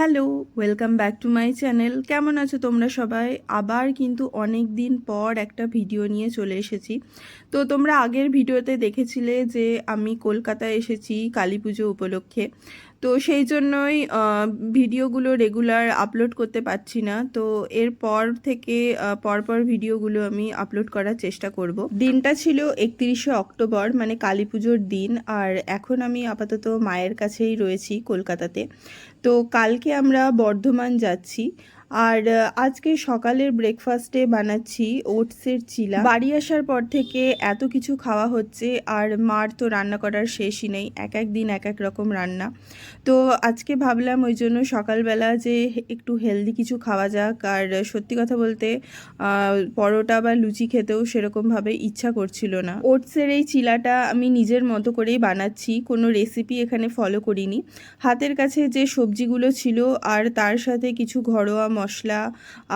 Hello, welcome back to my channel. কেমন আছো তোমরা সবাই? আবার কিন্তু অনেক দিন পর একটা ভিডিও নিয়ে চলে এসেছি। তো তোমরা আগের ভিডিওতে দেখেছিলে যে আমি কলকাতায় এসেছি কালী পুজো উপলক্ষে। তো সেই জন্যই ভিডিওগুলো রেগুলার আপলোড করতে পারছি না। তো এরপর থেকে পরপর ভিডিওগুলো আমি আপলোড করার চেষ্টা করব। দিনটা ছিল 31শে অক্টোবর, মানে কালী পুজোর দিন। আর এখন আমি আপাতত মায়ের কাছেই রয়েছি কলকাতাতে। তো কালকে আমরা বর্ধমান যাচ্ছি। আর আজকে সকালের ব্রেকফাস্টে বানাচ্ছি ওটসের চিলা। বাড়ি আসার পর থেকে এত কিছু খাওয়া হচ্ছে, আর মার তো রান্না করার শেষই নেই, এক এক দিন এক এক রকম রান্না। তো আজকে ভাবলাম ওই জন্য সকালবেলা যে একটু হেলদি কিছু খাওয়া যাক। আর সত্যি কথা বলতে পরোটা বা লুচি খেতেও সেরকমভাবে ইচ্ছা করছিল না। ওটসের এই চিলাটা আমি নিজের মতো করেই বানাচ্ছি, কোনো রেসিপি এখানে ফলো করিনি। হাতের কাছে যে সবজিগুলো ছিল আর তার সাথে কিছু ঘরোয়া মশলা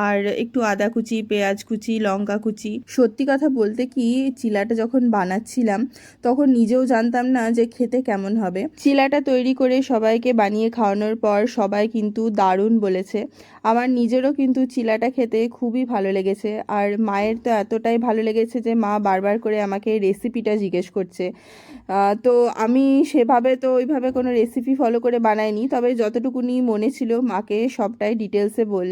আর একটু আদা কুচি, পেঁয়াজ কুচি, লঙ্কা কুচি। সত্যি কথা বলতে কি, চিলাটা যখন বানাচ্ছিলাম তখন নিজেও জানতাম না যে খেতে কেমন হবে। চিলাটা তৈরি করে সবাইকে বানিয়ে খাওয়ানোর পর সবাই কিন্তু দারুণ বলেছে। আমার নিজেরও কিন্তু চিলাটা খেতে খুবই ভালো লেগেছে। আর মায়ের তো এতটাই ভালো লেগেছে যে মা বারবার করে আমাকে রেসিপিটা জিজ্ঞেস করছে। তো আমি সেভাবে তো ওইভাবে কোনো রেসিপি ফলো করে বানাইনি, তবে যতটুকুনি মনে ছিল মাকে সবটাই ডিটেলসে বললাম।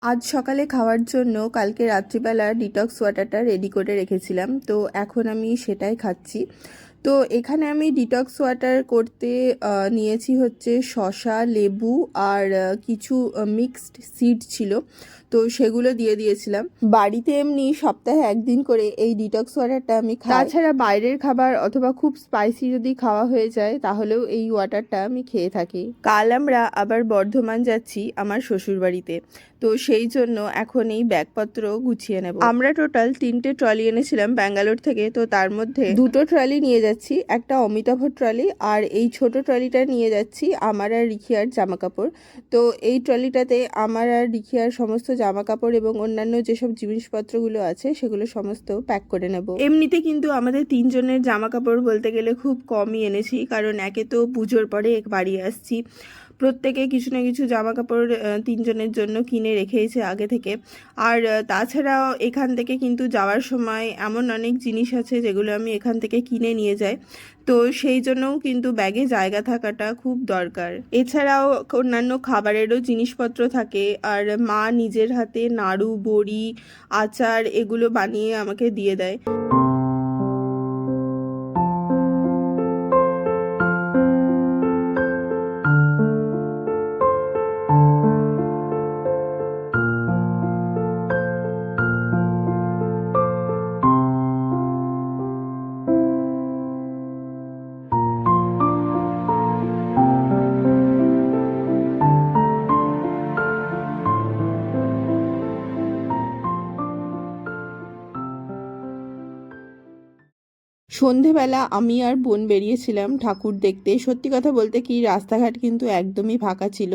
আজ সকালে খাওয়ার জন্য কালকে রাত্রিবেলা ডিটক্স ওয়াটারটা রেডি করে রেখেছিলাম, তো এখন আমি সেটাই খাচ্ছি। তো এখানে আমি ডিটক্স ওয়াটার করতে নিয়েছি হচ্ছে শসা, লেবু আর কিছু মিক্সড সিড ছিল, তো সেগুলো দিয়ে দিয়েছিলাম। বাড়িতে এমনি সপ্তাহে একদিন করে এই ডিটক্স ওয়াটারটা আমি খাই। তাছাড়া বাইরের খাবার অথবা খুব স্পাইসি যদি খাওয়া হয়ে যায় তাহলেও এই ওয়াটারটা আমি খেয়ে থাকি। কাল আমরা আবার বর্ধমান যাচ্ছি আমার শ্বশুর বাড়িতে, তো সেই জন্য এখন এই ব্যাগপত্র গুছিয়ে নেব। আমরা টোটাল 3টে ট্রলি এনেছিলাম ব্যাঙ্গালোর থেকে, তো তার মধ্যে 2টো ট্রলি নিয়ে যাচ্ছি, একটা অমিতাভ ট্রলি, আর এই ছোট ট্রলিটা নিয়ে যাচ্ছি আমার আর রিখিয়ার জামা কাপড়। তো এই ট্রলিটাতে আমার আর রিখিয়ার সমস্ত জামা কাপড় এবং অন্যান্য যেসব জিনিসপত্রগুলো আছে সেগুলো সমস্ত প্যাক করে নেব। এমনিতে কিন্তু আমাদের 3জনের জামা কাপড় বলতে গেলে খুব কমই এনেছি, কারণ একে তো পুজোর পরে বাড়ি আসছি, প্রত্যেকে কিছু না কিছু জামা কাপড় 3জনের জন্য কিনে রেখেছে আগে থেকে। আর তাছাড়াও এখান থেকে কিন্তু যাওয়ার সময় এমন অনেক জিনিস আছে যেগুলো আমি এখান থেকে কিনে নিয়ে যাই, তো সেই জন্যও কিন্তু ব্যাগে জায়গা থাকাটা খুব দরকার। এছাড়াও অন্যান্য খাবারেরও জিনিসপত্র থাকে, আর মা নিজের হাতে নাড়ু, বড়ি, আচার এগুলো বানিয়ে আমাকে দিয়ে দেয়। সন্ধেবেলা আমি আর বোন বেরিয়েছিলাম ঠাকুর দেখতে। সত্যি কথা বলতে কি, রাস্তাঘাট কিন্তু একদমই ফাঁকা ছিল।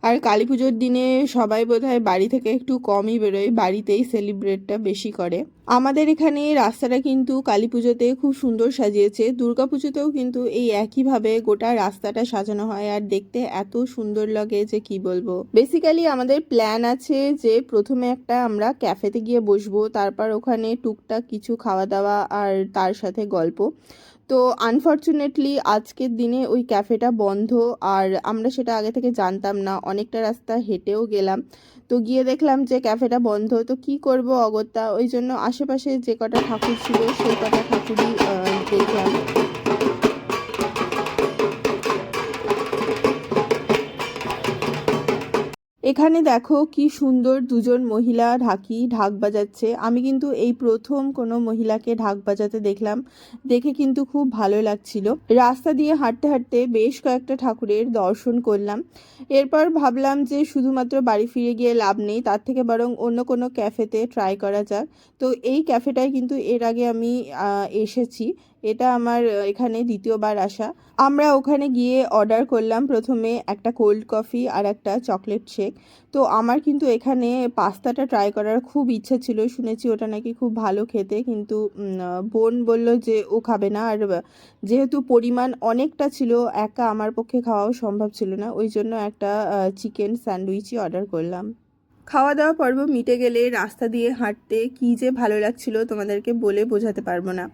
আর কালী পুজোর দিনে সবাই বোধহয় বাড়ি থেকে একটু কমই বেরোয়, বাড়িতেই সেলিব্রেটটা বেশি করে। আমাদের এখানে রাস্তাটা কিন্তু কালী পুজোতে খুব সুন্দর সাজিয়েছে, দুর্গা পুজোতেও কিন্তু এই একইভাবে গোটা রাস্তাটা সাজানো হয়, আর দেখতে এত সুন্দর লাগে যে কি বলবো। বেসিক্যালি আমাদের প্ল্যান আছে যে প্রথমে একটা আমরা ক্যাফেতে গিয়ে বসবো, তারপর ওখানে টুকটাক কিছু খাওয়া দাওয়া আর তার সাথে গল্প। তো আনফর্চুনেটলি আজকের দিনে ওই ক্যাফেটা বন্ধ, আর আমরা সেটা আগে থেকে জানতাম না, অনেকটা রাস্তা হেঁটেও গেলাম, তো গিয়ে দেখলাম যে ক্যাফেটা বন্ধ। তো কি করব অগত্যা, ওই জন্য আশেপাশে যে কটা ঠাকুর ছিল সেই কটা ঠাকুরই দেখলাম। এখানে দেখো কি সুন্দর দুজন মহিলা ঢাক বাজাচ্ছে। আমি কিন্তু এই প্রথম কোনো মহিলাকে ঢাক বাজাতে দেখলাম, দেখে কিন্তু খুব ভালো লাগছিল। রাস্তা দিয়ে হাঁটতে হাঁটতে বেশ কয়েকটা ঠাকুরের দর্শন করলাম। এরপর ভাবলাম যে শুধুমাত্র বাড়ি ফিরে গিয়ে লাভ নেই, তার থেকে বরং অন্য কোনো ক্যাফেতে ট্রাই করা যাক। তো এই ক্যাফেটায় কিন্তু এর আগে আমি এসেছি, এটা আমার এখানে দ্বিতীয়বার আসা। আমরা ওখানে গিয়ে অর্ডার করলাম প্রথমে একটা কোল্ড কফি আর একটা চকলেট শেক। তো আমার কিন্তু এখানে পাস্তাটা ট্রাই করার খুব ইচ্ছা ছিল, শুনেছি ওটা নাকি খুব ভালো খেতে, কিন্তু বোন বলল যে ও খাবে না। আর যেহেতু পরিমাণ অনেকটা ছিল, একা আমার পক্ষে খাওয়াও সম্ভব ছিল না, ওই জন্য একটা চিকেন স্যান্ডউইচই অর্ডার করলাম। খাওয়া দাওয়া পর্ব মিটে গেলে রাস্তা দিয়ে হাঁটতে কী যে ভালো লাগছিল তোমাদেরকে বলে বোঝাতে পারবো না।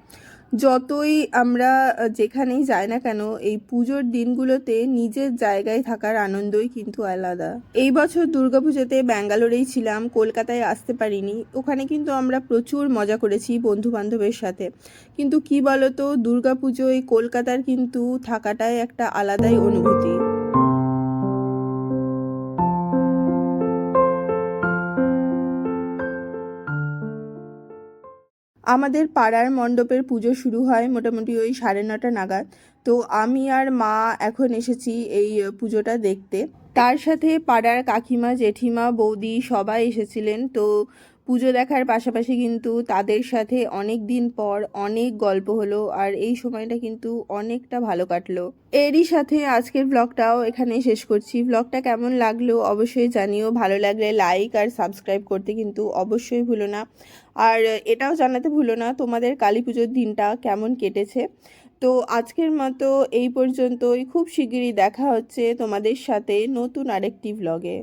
যতই আমরা যেখানেই যাই না কেন, এই পুজোর দিনগুলোতে নিজের জায়গায় থাকার আনন্দই কিন্তু আলাদা। এই বছর দুর্গাপুজোতে ব্যাঙ্গালোরেই ছিলাম, কলকাতায় আসতে পারিনি। ওখানে কিন্তু আমরা প্রচুর মজা করেছি বন্ধু বান্ধবের সাথে। কিন্তু কি বলতো, দুর্গাপুজোয় কলকাতার কিন্তু থাকাটাই একটা আলাদাই অনুভূতি। আমাদের পাড়ার মণ্ডপের পুজো শুরু হয় মোটামুটি ওই 9:30 নাগাদ। তো আমি আর মা এখন এসেছি এই পুজোটা দেখতে। তার সাথে পাড়ার কাকিমা, জেঠিমা, বৌদি সবাই এসেছিলেন। তো পুজো দেখার পাশাপাশি কিন্তু তাদের সাথে অনেক দিন পর অনেক গল্প হলো, আর এই সময়টা কিন্তু অনেকটা ভালো কাটলো। এরই সাথে আজকের ব্লগটাও এখানেই শেষ করছি। ব্লগটা কেমন লাগলো অবশ্যই জানিও, ভালো লাগলে লাইক আর সাবস্ক্রাইব করতে কিন্তু অবশ্যই ভুলো না। আর এটাও জানাতে ভুলো না তোমাদের কালী পুজোর দিনটা কেমন কেটেছে। তো আজকের মতো এই পর্যন্তই, খুব শিগগিরই দেখা হচ্ছে তোমাদের সাথে নতুন আরেকটি ব্লগে।